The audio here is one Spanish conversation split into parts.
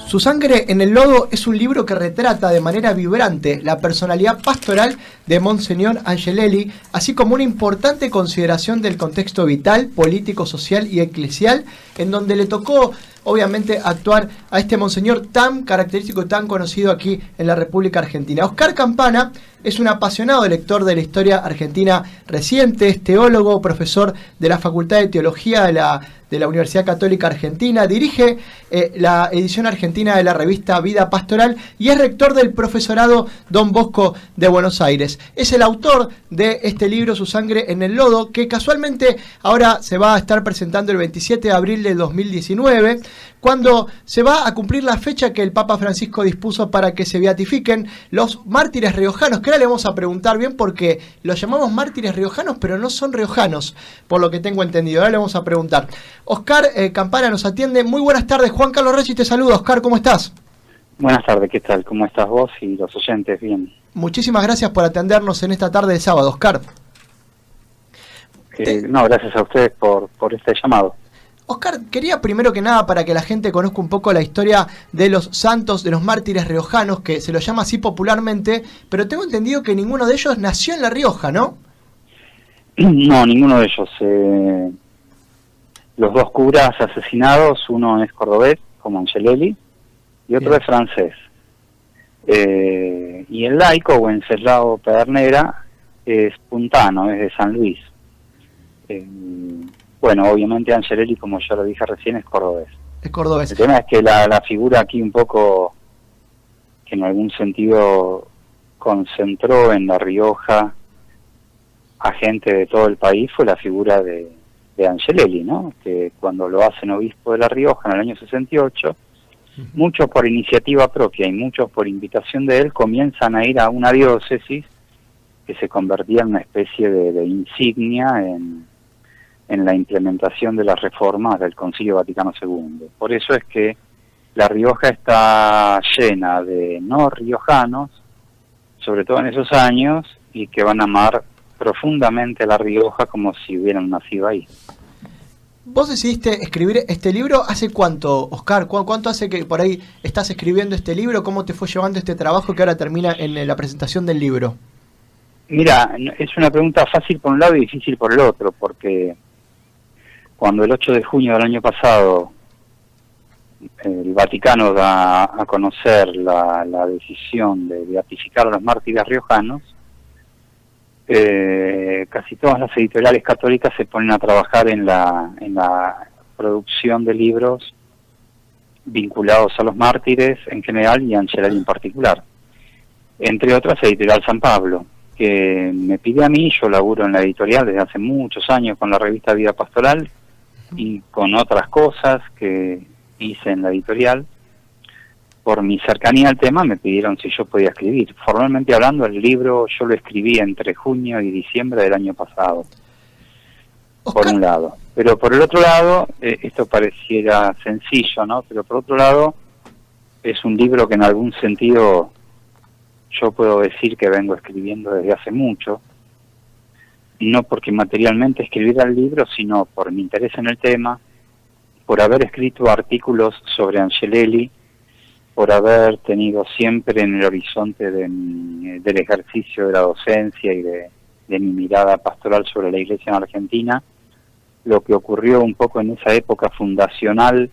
Su sangre en el lodo es un libro que retrata de manera vibrante la personalidad pastoral de Monseñor Angelelli, así como una importante consideración del contexto vital, político, social y eclesial, en donde le tocó, obviamente, actuar a este monseñor tan característico y tan conocido aquí en la República Argentina. Oscar Campana es un apasionado lector de la historia argentina reciente, es teólogo, profesor de la Facultad de Teología de la Universidad Católica Argentina, dirige la edición argentina de la revista Vida Pastoral y es rector del profesorado Don Bosco de Buenos Aires. Es el autor de este libro, Su sangre en el lodo, que casualmente ahora se va a estar presentando el 27 de abril de 2019, cuando se va a cumplir la fecha que el Papa Francisco dispuso para que se beatifiquen los mártires riojanos, que ahora le vamos a preguntar bien porque los llamamos mártires riojanos, pero no son riojanos, por lo que tengo entendido. Ahora le vamos a preguntar. Oscar Campana nos atiende. Muy buenas tardes. Juan Carlos Reyes te saluda. Oscar, ¿cómo estás? Buenas tardes, ¿qué tal? ¿Cómo estás vos y los oyentes? Bien. Muchísimas gracias por atendernos en esta tarde de sábado, Oscar. No, gracias a ustedes por este llamado. Oscar, quería primero que nada, para que la gente conozca un poco la historia de los santos, de los mártires riojanos, que se los llama así popularmente, pero tengo entendido que ninguno de ellos nació en La Rioja, ¿no? No, ninguno de ellos. Los dos curas asesinados, uno es cordobés, como Angelelli, y otro es francés. Y el laico, Wenceslao Pedernera, es puntano, es de San Luis. Bueno, obviamente Angelelli, como ya lo dije recién, es cordobés. Es cordobés. El tema es que la figura aquí un poco, que en algún sentido concentró en La Rioja a gente de todo el país, fue la figura de Angelelli, ¿no? Que cuando lo hacen obispo de La Rioja en el año 68, muchos por iniciativa propia y muchos por invitación de él comienzan a ir a una diócesis que se convertía en una especie de insignia en la implementación de las reformas del Concilio Vaticano II. Por eso es que La Rioja está llena de no riojanos, sobre todo en esos años, y que van a amar profundamente La Rioja como si hubieran nacido ahí. Vos decidiste escribir este libro, ¿hace cuánto, Oscar? ¿Cuánto hace que por ahí estás escribiendo este libro? ¿Cómo te fue llevando este trabajo que ahora termina en la presentación del libro? Mira, es una pregunta fácil por un lado y difícil por el otro, porque cuando el 8 de junio del año pasado el Vaticano da a conocer la decisión de beatificar a los mártires riojanos, casi todas las editoriales católicas se ponen a trabajar en la producción de libros vinculados a los mártires en general y a Angelelli en particular. Entre otras, Editorial San Pablo, que me pide a mí, yo laburo en la editorial desde hace muchos años con la revista Vida Pastoral y con otras cosas que hice en la editorial. Por mi cercanía al tema me pidieron si yo podía escribir. Formalmente hablando, el libro yo lo escribí entre junio y diciembre del año pasado, Oscar, por un lado. Pero por el otro lado, esto pareciera sencillo, ¿no? Pero por otro lado, es un libro que en algún sentido yo puedo decir que vengo escribiendo desde hace mucho, no porque materialmente escribiera el libro, sino por mi interés en el tema, por haber escrito artículos sobre Angelelli, por haber tenido siempre en el horizonte del ejercicio de la docencia y de mi mirada pastoral sobre la Iglesia en Argentina, lo que ocurrió un poco en esa época fundacional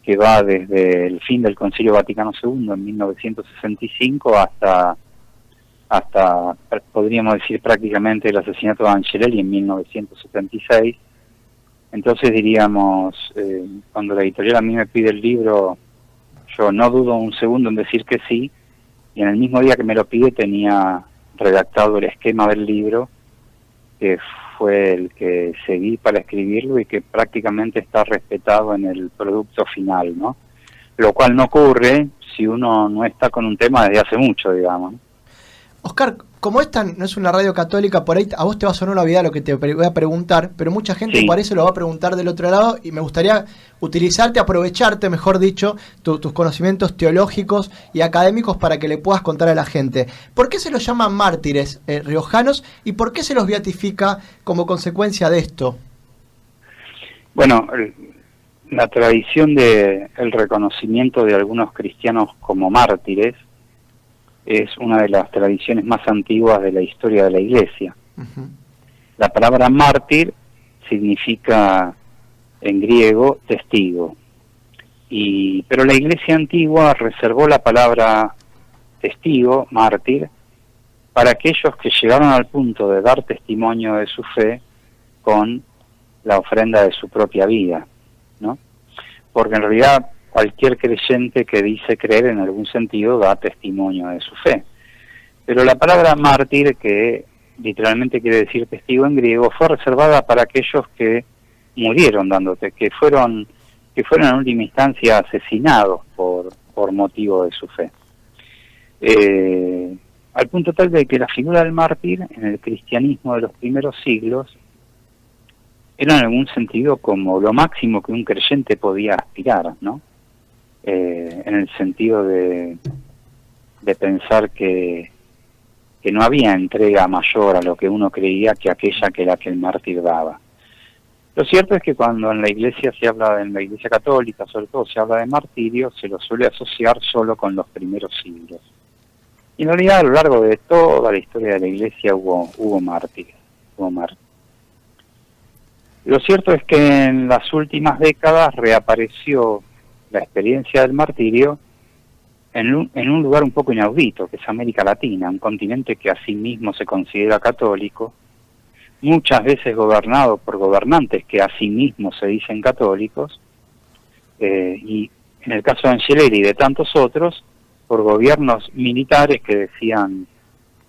que va desde el fin del Concilio Vaticano II en 1965 hasta podríamos decir prácticamente el asesinato de Angelelli en 1976. Entonces diríamos, cuando la editorial a mí me pide el libro, yo no dudo un segundo en decir que sí, y en el mismo día que me lo pide tenía redactado el esquema del libro, que fue el que seguí para escribirlo y que prácticamente está respetado en el producto final, ¿no? Lo cual no ocurre si uno no está con un tema desde hace mucho, digamos. Oscar, como esta no es una radio católica, por ahí a vos te va a sonar una vida lo que te voy a preguntar, pero mucha gente Sí. por eso lo va a preguntar del otro lado y me gustaría utilizarte, aprovecharte, mejor dicho, tus conocimientos teológicos y académicos para que le puedas contar a la gente. ¿Por qué se los llaman mártires riojanos y por qué se los beatifica como consecuencia de esto? Bueno, la tradición de el reconocimiento de algunos cristianos como mártires es una de las tradiciones más antiguas de la historia de la Iglesia. Ujú. La palabra mártir significa en griego testigo, pero la Iglesia antigua reservó la palabra testigo, mártir, para aquellos que llegaron al punto de dar testimonio de su fe con la ofrenda de su propia vida, ¿no? Porque en realidad cualquier creyente que dice creer en algún sentido da testimonio de su fe. Pero la palabra mártir, que literalmente quiere decir testigo en griego, fue reservada para aquellos que murieron dándote, que fueron en última instancia asesinados por motivo de su fe. Al punto tal de que la figura del mártir en el cristianismo de los primeros siglos era en algún sentido como lo máximo que un creyente podía aspirar, ¿no? En el sentido de pensar que no había entrega mayor a lo que uno creía que aquella que la que el mártir daba. Lo cierto es que cuando en la Iglesia se habla, en la Iglesia católica sobre todo se habla de martirio, se lo suele asociar solo con los primeros siglos. Y en realidad a lo largo de toda la historia de la Iglesia hubo mártires. Lo cierto es que en las últimas décadas reapareció la experiencia del martirio en un lugar un poco inaudito, que es América Latina, un continente que a sí mismo se considera católico, muchas veces gobernado por gobernantes que a sí mismos se dicen católicos, y en el caso de Angelelli y de tantos otros, por gobiernos militares que decían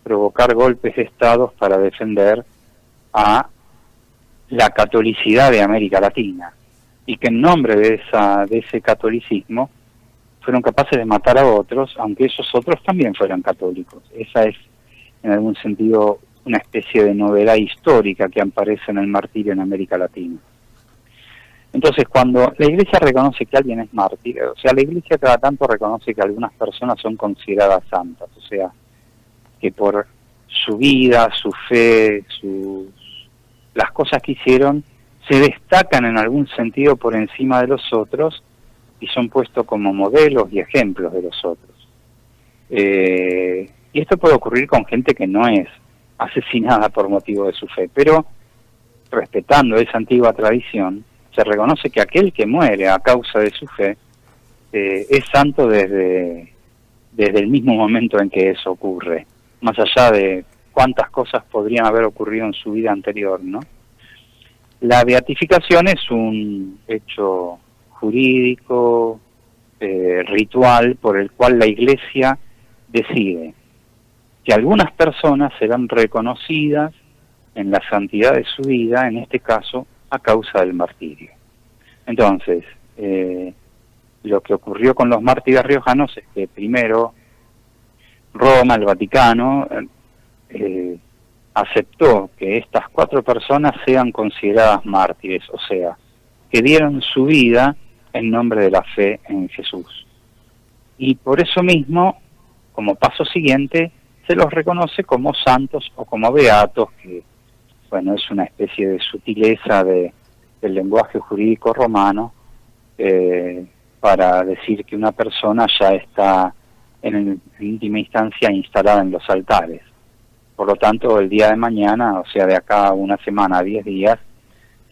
provocar golpes de Estado para defender a la catolicidad de América Latina, y que en nombre de ese catolicismo fueron capaces de matar a otros, aunque esos otros también fueran católicos. Esa es, en algún sentido, una especie de novedad histórica que aparece en el martirio en América Latina. Entonces, cuando la Iglesia reconoce que alguien es mártir, o sea, la Iglesia cada tanto reconoce que algunas personas son consideradas santas, o sea, que por su vida, su fe, las cosas que hicieron, se destacan en algún sentido por encima de los otros y son puestos como modelos y ejemplos de los otros. Y esto puede ocurrir con gente que no es asesinada por motivo de su fe, pero respetando esa antigua tradición, se reconoce que aquel que muere a causa de su fe es santo desde el mismo momento en que eso ocurre, más allá de cuántas cosas podrían haber ocurrido en su vida anterior, ¿no? La beatificación es un hecho jurídico, ritual, por el cual la Iglesia decide que algunas personas serán reconocidas en la santidad de su vida, en este caso, a causa del martirio. Entonces, lo que ocurrió con los mártires riojanos es que primero Roma, el Vaticano, aceptó que estas 4 personas sean consideradas mártires, o sea, que dieron su vida en nombre de la fe en Jesús. Y por eso mismo, como paso siguiente, se los reconoce como santos o como beatos, que, bueno, es una especie de sutileza del lenguaje jurídico romano, para decir que una persona ya está en última instancia instalada en los altares. Por lo tanto, el día de mañana, o sea, de acá a una semana, 10 días,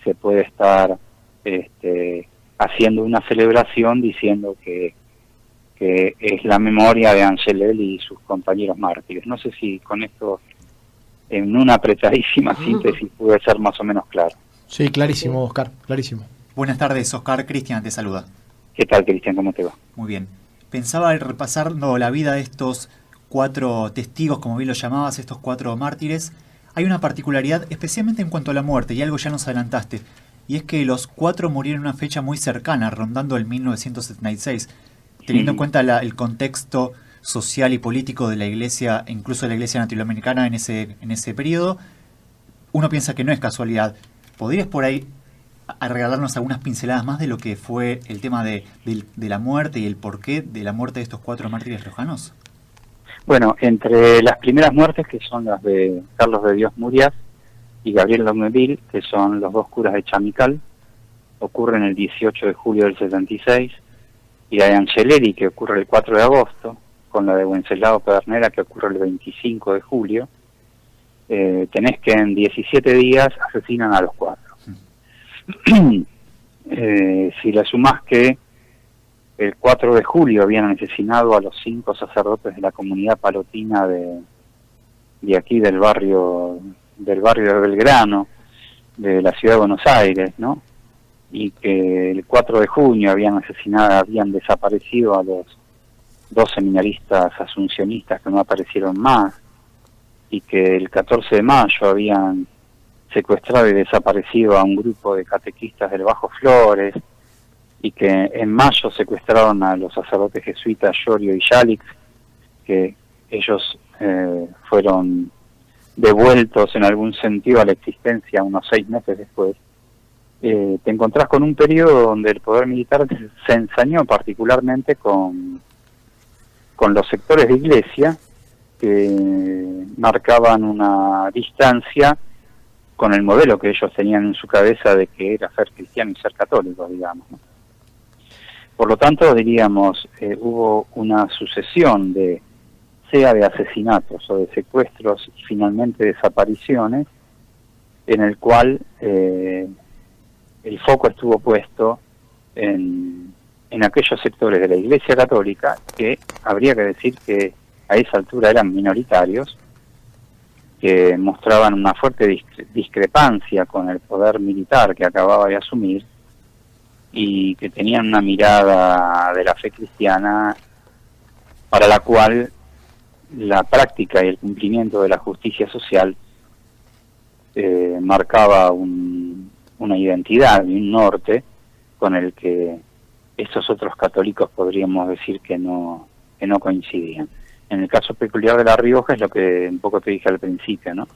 se puede estar haciendo una celebración diciendo que es la memoria de Angelelli y sus compañeros mártires. No sé si con esto, en una apretadísima síntesis, pude ser más o menos claro. Sí, clarísimo, Oscar, clarísimo. Buenas tardes, Oscar. Cristian te saluda. ¿Qué tal, Cristian? ¿Cómo te va? Muy bien. Pensaba repasando la vida de estos 4 testigos, como bien lo llamabas, estos 4 mártires. Hay una particularidad, especialmente en cuanto a la muerte, y algo ya nos adelantaste, y es que los 4 murieron en una fecha muy cercana, rondando el 1976. Teniendo en cuenta el contexto social y político de la Iglesia, incluso de la Iglesia latinoamericana en ese periodo, uno piensa que no es casualidad. ¿Podrías por ahí regalarnos algunas pinceladas más de lo que fue el tema de la muerte y el porqué de la muerte de estos 4 mártires riojanos? Bueno, entre las primeras muertes, que son las de Carlos de Dios Murias y Gabriel Lomneville, que son los 2 curas de Chamical, ocurren el 18 de julio del 76, y la de Angelelli, que ocurre el 4 de agosto, con la de Wenceslao Pedernera, que ocurre el 25 de julio, tenés que en 17 días asesinan a los 4. Si le sumás que el 4 de julio habían asesinado a los 5 sacerdotes de la comunidad palotina de aquí del barrio de Belgrano, de la ciudad de Buenos Aires, ¿no? Y que el 4 de junio habían desaparecido a los 2 seminaristas asuncionistas que no aparecieron más, y que el 14 de mayo habían secuestrado y desaparecido a un grupo de catequistas del Bajo Flores, y que en mayo secuestraron a los sacerdotes jesuitas Llorio y Yalix, que ellos fueron devueltos en algún sentido a la existencia unos 6 meses después. Te encontrás con un periodo donde el poder militar se ensañó particularmente con los sectores de iglesia que marcaban una distancia con el modelo que ellos tenían en su cabeza de que era ser cristiano y ser católico, digamos, ¿no? Por lo tanto, diríamos, hubo una sucesión sea de asesinatos o de secuestros y finalmente desapariciones, en el cual el foco estuvo puesto en aquellos sectores de la Iglesia Católica que habría que decir que a esa altura eran minoritarios, que mostraban una fuerte discrepancia con el poder militar que acababa de asumir y que tenían una mirada de la fe cristiana para la cual la práctica y el cumplimiento de la justicia social marcaba una identidad y un norte con el que estos otros católicos podríamos decir que no coincidían. En el caso peculiar de La Rioja es lo que un poco te dije al principio, ¿no?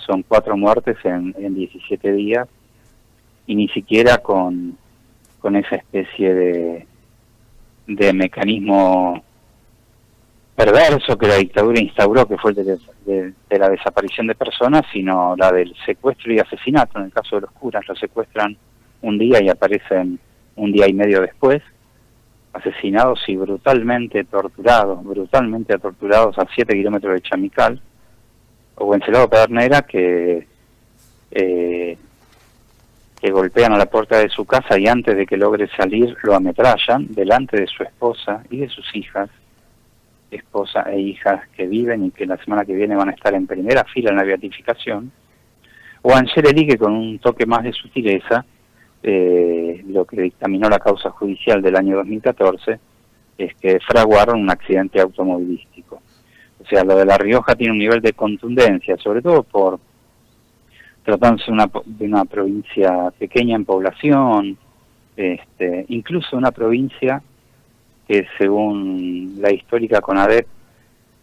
Son 4 muertes en 17 días y ni siquiera con esa especie de mecanismo perverso que la dictadura instauró, que fue el de la desaparición de personas, sino la del secuestro y asesinato. En el caso de los curas, los secuestran un día y aparecen un día y medio después, asesinados y brutalmente torturados a 7 kilómetros de Chamical, o Wenceslao Pedernera, que golpean a la puerta de su casa y antes de que logre salir lo ametrallan delante de su esposa y de sus hijas, esposa e hijas que viven y que la semana que viene van a estar en primera fila en la beatificación, o Angelelli, que con un toque más de sutileza, lo que dictaminó la causa judicial del año 2014 es que fraguaron un accidente automovilístico. O sea, lo de La Rioja tiene un nivel de contundencia, sobre todo por tratándose de una provincia pequeña en población, incluso una provincia que según la histórica CONADEP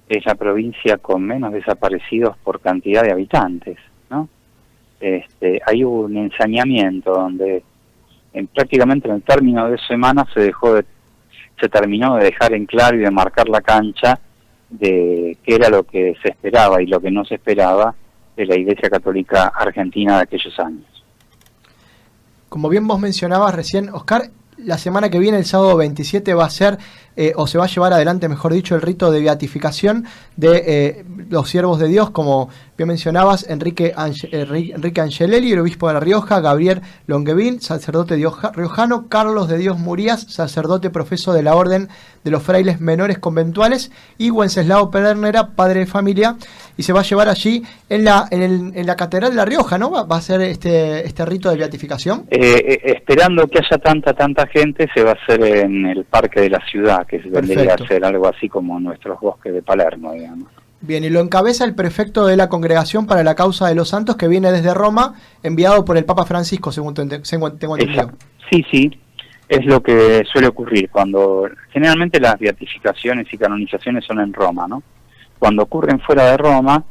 es la provincia con menos desaparecidos por cantidad de habitantes, ¿no? Hay un ensañamiento donde prácticamente en el término de semana se terminó de dejar en claro y de marcar la cancha de qué era lo que se esperaba y lo que no se esperaba de la Iglesia Católica Argentina de aquellos años. Como bien vos mencionabas recién, Oscar, la semana que viene, el sábado 27, va a ser, o se va a llevar adelante, mejor dicho, el rito de beatificación de los siervos de Dios, como bien mencionabas, Enrique Angelelli, el obispo de La Rioja, Gabriel Longuevin, sacerdote riojano, Carlos de Dios Murías, sacerdote profeso de la Orden de los Frailes Menores Conventuales, y Wenceslao Pedernera, padre de familia, y se va a llevar allí en la Catedral de La Rioja, ¿no? Va a ser este rito de beatificación. Esperando que haya tanta gente, se va a hacer en el Parque de la Ciudad, que vendría a ser algo así como nuestros bosques de Palermo, digamos. Bien, y lo encabeza el prefecto de la Congregación para la Causa de los Santos, que viene desde Roma, enviado por el Papa Francisco, según tengo entendido. Sí, es lo que suele ocurrir cuando generalmente las beatificaciones y canonizaciones son en Roma, ¿no? Cuando ocurren fuera de Roma,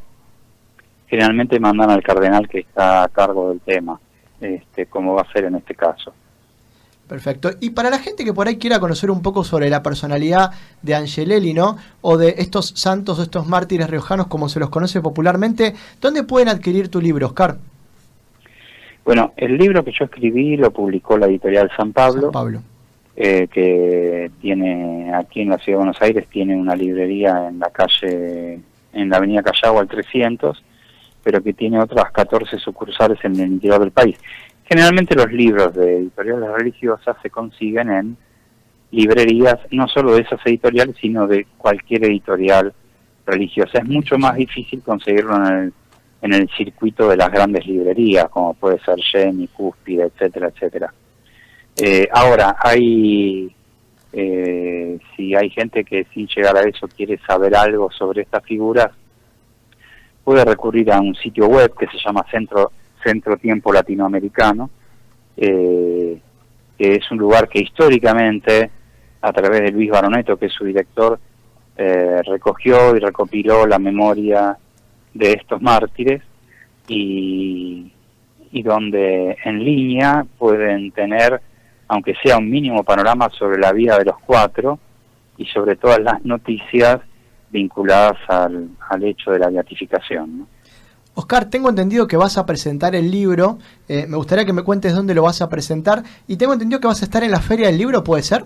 generalmente mandan al cardenal que está a cargo del tema, como va a ser en este caso. Perfecto. Y para la gente que por ahí quiera conocer un poco sobre la personalidad de Angelelli, ¿no? O de estos santos o estos mártires riojanos, como se los conoce popularmente, ¿dónde pueden adquirir tu libro, Oscar? Bueno, el libro que yo escribí lo publicó la editorial San Pablo, San Pablo. Que tiene aquí en la Ciudad de Buenos Aires, tiene una librería en la avenida Callao al 300, pero que tiene otras 14 sucursales en el interior del país. Generalmente los libros de editoriales religiosas se consiguen en librerías, no solo de esas editoriales, sino de cualquier editorial religiosa. Es mucho más difícil conseguirlo en el circuito de las grandes librerías, como puede ser Geni, Cúspide, etcétera, etcétera. Ahora, si hay gente que sin llegar a eso quiere saber algo sobre estas figuras, puede recurrir a un sitio web que se llama Centro Tiempo Latinoamericano, que es un lugar que históricamente, a través de Luis Baroneto, que es su director, recogió y recopiló la memoria de estos mártires, y donde en línea pueden tener, aunque sea un mínimo panorama sobre la vida de los cuatro y sobre todas las noticias vinculadas al hecho de la beatificación, ¿no? Oscar, tengo entendido que vas a presentar el libro, me gustaría que me cuentes dónde lo vas a presentar, y tengo entendido que vas a estar en la Feria del Libro, ¿puede ser?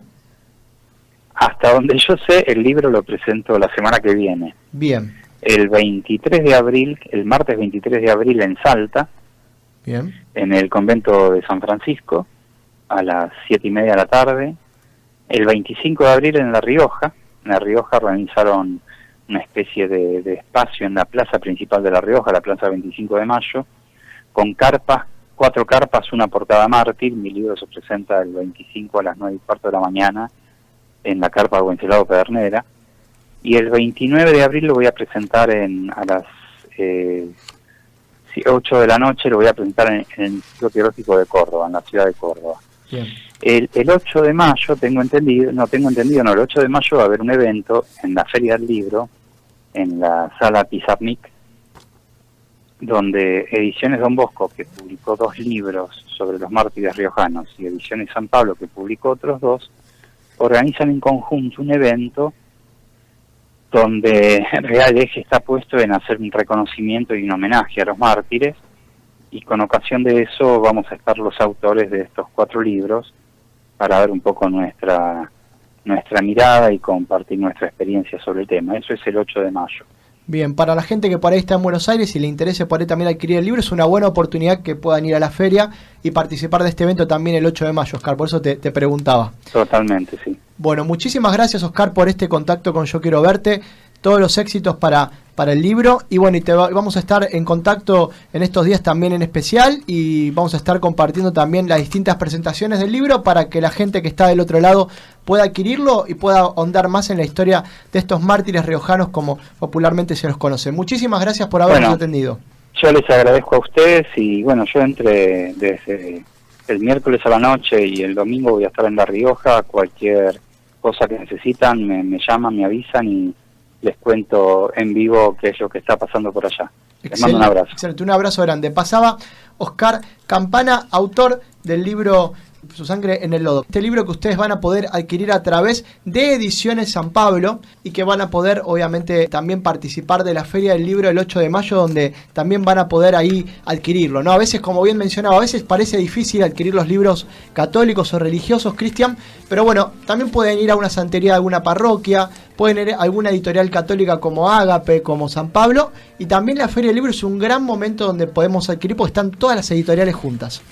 Hasta donde yo sé, el libro lo presento la semana que viene. Bien. El 23 de abril, el martes 23 de abril en Salta, Bien. en el convento de San Francisco, a las 7:30 de la tarde. El 25 de abril en La Rioja. En La Rioja organizaron una especie de espacio en la plaza principal de La Rioja, la plaza 25 de Mayo, con carpas, 4 carpas, una por cada mártir. Mi libro se presenta el 25 a las 9:15 de la mañana en la carpa de Wenceslao Pedernera. Y el 29 de abril lo voy a presentar a las 8 de la noche, lo voy a presentar en el Instituto Teológico de Córdoba, en la ciudad de Córdoba. Bien. El 8 de mayo, el 8 de mayo va a haber un evento en la Feria del Libro, en la Sala Pizarnik, donde Ediciones Don Bosco, que publicó 2 libros sobre los mártires riojanos, y Ediciones San Pablo, que publicó otros 2, organizan en conjunto un evento donde en realidad el eje está puesto en hacer un reconocimiento y un homenaje a los mártires, y con ocasión de eso vamos a estar los autores de estos 4 libros para ver un poco nuestra mirada y compartir nuestra experiencia sobre el tema. Eso es el 8 de mayo. Bien, para la gente que por ahí está en Buenos Aires y le interese por ahí también adquirir el libro, es una buena oportunidad que puedan ir a la feria y participar de este evento también el 8 de mayo, Oscar, por eso te preguntaba. Totalmente, sí. Bueno, muchísimas gracias, Oscar, por este contacto con Yo Quiero Verte, todos los éxitos para el libro, y bueno, vamos a estar en contacto en estos días también en especial, y vamos a estar compartiendo también las distintas presentaciones del libro para que la gente que está del otro lado pueda adquirirlo y pueda ahondar más en la historia de estos mártires riojanos como popularmente se los conoce. Muchísimas gracias por habernos atendido. Yo les agradezco a ustedes, y bueno, yo desde el miércoles a la noche y el domingo voy a estar en La Rioja. Cualquier cosa que necesitan me llaman, me avisan y les cuento en vivo qué es lo que está pasando por allá. Les mando un abrazo. Excelente, un abrazo grande. Pasaba Oscar Campana, autor del libro Su Sangre en el Lodo. Este libro que ustedes van a poder adquirir a través de Ediciones San Pablo, y que van a poder obviamente también participar de la Feria del Libro el 8 de mayo, donde también van a poder ahí adquirirlo, ¿no? A veces, como bien mencionaba, a veces parece difícil adquirir los libros católicos o religiosos, Cristian, pero bueno, también pueden ir a una santería de alguna parroquia, pueden ir a alguna editorial católica como Ágape, como San Pablo, y también la Feria del Libro es un gran momento donde podemos adquirir, porque están todas las editoriales juntas.